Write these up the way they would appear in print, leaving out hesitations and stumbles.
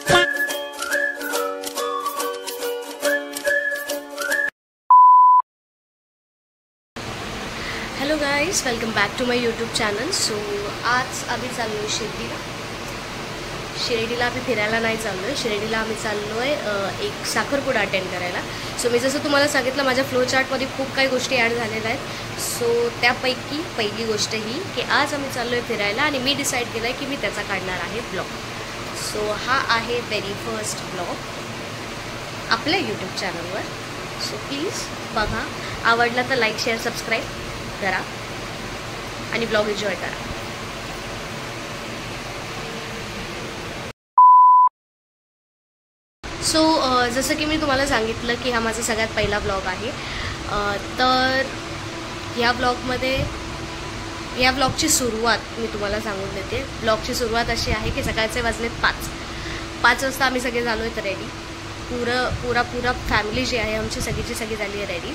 Hello guys, welcome back to my YouTube channel. So आज आम्ही चाललो आहे शिर्डीला आम्ही फिरायला नाही चाललो आहे. शिर्डीला आम्ही चाललो आहे एक साखरपुडा अटेंड करायला. सो मी जसं तुम्हाला सांगितलं, माझ्या फ्लो चार्टमध्ये खूप काही गोष्टी ॲड झालेल्या आहेत. सो त्यापैकी पहिली गोष्ट ही की आज आम्ही चाललो आहे फिरायला आणि मी डिसाईड केलं आहे की मी त्याचा काढणार आहे ब्लॉग. सो हा आहे व्हेरी फर्स्ट ब्लॉग आपल्या यूट्यूब चॅनलवर. सो प्लीज बघा, आवडला तर लाईक, शेअर, सबस्क्राईब करा आणि ब्लॉग एन्जॉय करा. सो जसं की मी तुम्हाला सांगितलं की हा माझा सगळ्यात पहिला ब्लॉग आहे. तर या ब्लॉगची सुरुवात मी तुम्हाला सांगून देते. ब्लॉगची सुरुवात अशी आहे की सकाळचे वाजलेत 5 वाजता आम्ही सगळे झालो आहेत रेडी. पुरा फॅमिली जी आहे आमची सगळीची सगळी झाली आहे रेडी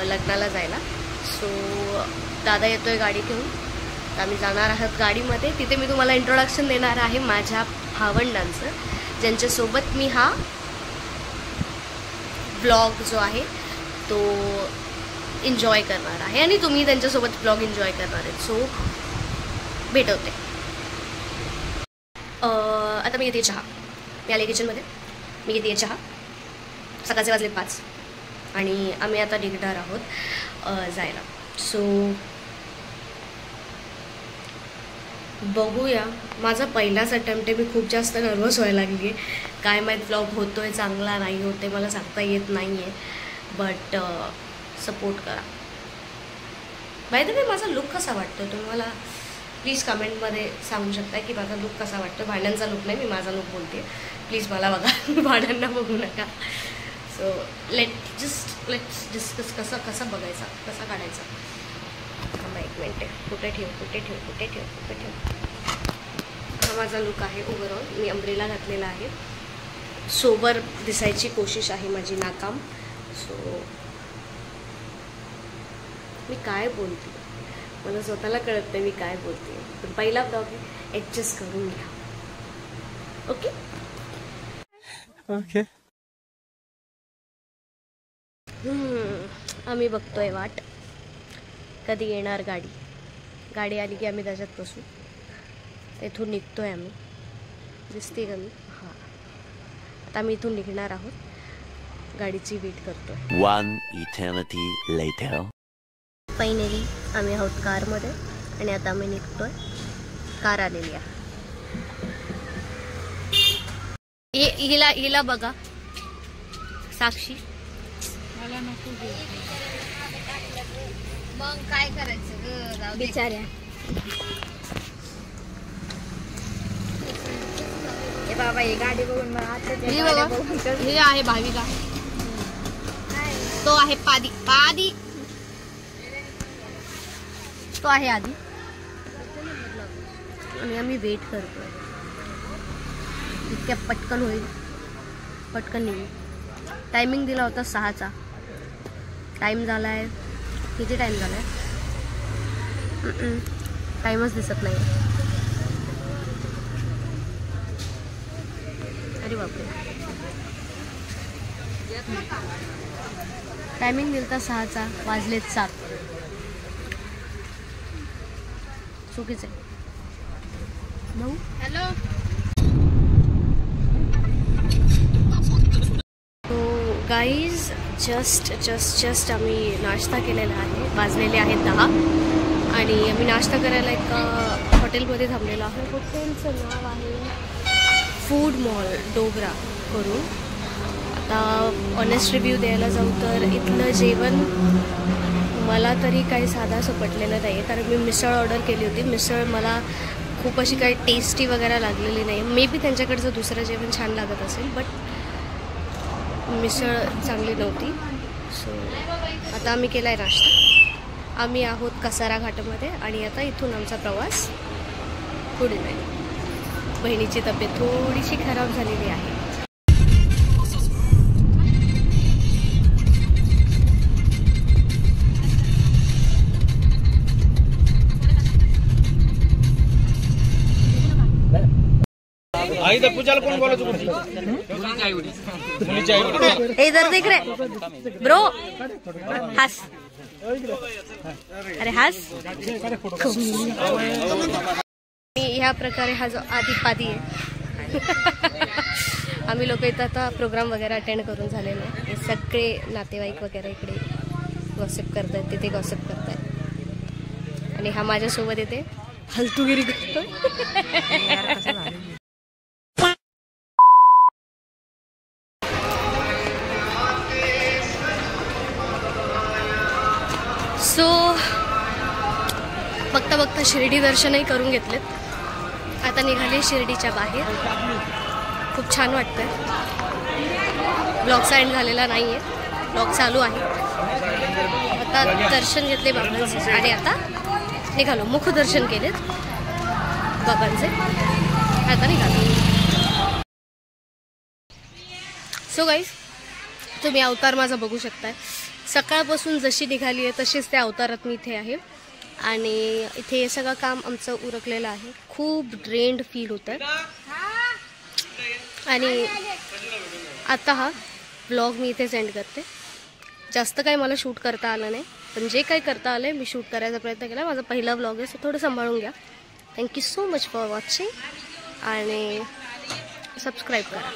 लग्नाला जायला. सो दादा येतोय गाडी घेऊन, तर आम्ही जाणार आहोत गाडीमध्ये. तिथे मी तुम्हाला इंट्रोडक्शन देणार आहे माझ्या भावंडांचं, ज्यांच्यासोबत मी हा ब्लॉग जो आहे तो एन्जॉय करणार आहे आणि तुम्ही त्यांच्यासोबत ब्लॉग एन्जॉय करणार आहेत. सो भेटवते. आता मी घेते चहा. मी आले किचनमध्ये, मी घेते चहा. सकाळचे वाजले 5 आणि आम्ही आता निघणार आहोत जायला. सो बघूया. माझा पहिलाच अटेम्प्ट आहे. मी खूप जास्त नर्वस व्हायला लागली आहे. काय माहीत ब्लॉग होतो आहे चांगला नाही होते, मला सांगता येत नाही आहे. बट सपोर्ट करा. बाय द वे, माझा लुक कसा वाटतो तुम्हाला प्लीज कमेंटमध्ये सांगू शकता की माझा लुक कसा वाटतो. भांड्यांचा लुक नाही, मी माझा लुक बोलते. प्लीज मला बघा, भांड्यांना बघू नका. सो लेट्स डिस्कस कसा बघायचा, कसा काढायचा. थांबा एक मिनिट. कुठे ठेव. हा माझा लुक आहे ओव्हरऑल. मी अम्ब्रेला घातलेला आहे. सोबर दिसायची कोशिश आहे माझी, नाकाम. सो मी काय बोलते मला स्वतःला कळत नाही मी काय बोलते. पण पहिला ब्लॉग ॲडजस्ट करून घ्या. Okay okay. आम्ही बघतोय वाट कधी येणार गाडी आली की आम्ही त्याच्यात बसू. इथून निघतोय आम्ही, दिसते का मी? हां, आता आम्ही इथून निघणार आहोत. गाडीची वेट करतोय. 1 eternity later. फायनली आम्ही आहोत कारमध्ये आणि आता आम्ही निघतोय. कार आलेली आहे. हिला बघा, साक्षी. मला नको मग काय करायचं बिचाऱ्या. बाबा ही गाडी बघून मला हे आहे भाविका, तो आहे पादी, तो आहे आधी. आणि आम्ही वेट करतोय. इतक्या पटकन होईल, पटकन निघू. टायमिंग दिला होता 6चा. टाईम झाला आहे किती? टाईम झाला आहे टाईमच दिसत नाही. अरे बापरे, टायमिंग दिला होता 6चा, वाजलेत 7. चुकीचं आहे. भाऊ हॅलो. गाईज जस्ट आम्ही नाश्ता केलेला आहे. वाजलेले आहेत 10 आणि आम्ही नाश्ता करायला एका हॉटेलमध्ये थांबलेलो आहोत. हॉटेलचं नाव आहे फूड मॉल डोगरा करून. आता ऑनेस्ट रिव्ह्यू द्यायला जाऊ तर इथलं जेवण मला तरी काही साधं पटलेलं नाही. कारण मी मिसळ ऑर्डर केली होती. मिसळ मला खूप अशी काही टेस्टी वगैरे लागलेली नाही. मे बी त्यांच्याकडचं दुसरं जेवण छान लागत असेल, बट मिसळ चांगली नव्हती. सो आता आम्ही केला आहे नाश्ता. आम्ही आहोत कसारा घाटामध्ये आणि आता इथून आमचा प्रवास पुढे जाईल. बहिणीची तब्येत थोडीशी खराब झालेली आहे. पूजाला कोण बोलायचं ए जर देख रे ब्रो हस अरे हस ह्या प्रकारे हा जो आदिपादी आहे आम्ही लोक इथं आता प्रोग्राम वगैरे अटेंड करून झालेलो आहे. सगळे नातेवाईक वगैरे इकडे गॉसिप करतायत तिथे गॉसिप करतायत आणि हा माझ्यासोबत इथे हलतुगिरी करतोय. सो बघता बघता शिर्डी दर्शनही करून घेतलेत. आता निघाले शिर्डीच्या बाहेर. खूप छान वाटतंय. ब्लॉगचा एंड झालेला नाही आहे, ब्लॉग चालू आहे. आता दर्शन घेतले बाबांचे आणि आता निघालो. मुखदर्शन केलेत बाबांचे, आता निघालो. सो गाईज तुम्ही अवतार माझा बघू शकताय. सकाळपासून जशी निघाली आहे तशीच त्या अवतारात मी इथे आहे आणि इथे हे सगळं काम आमचं उरकलेलं आहे. खूप ड्रेन्ड फील होतं आणि आता हा व्लॉग मी इथे सेंड करते. जास्त काही मला शूट करता आलं नाही, पण जे काही करता आलं मी शूट करायचा प्रयत्न केला. माझा पहिला व्लॉग आहे, सो थोडं सांभाळून घ्या. Thank you so much for watching आणि सबस्क्राईब करा.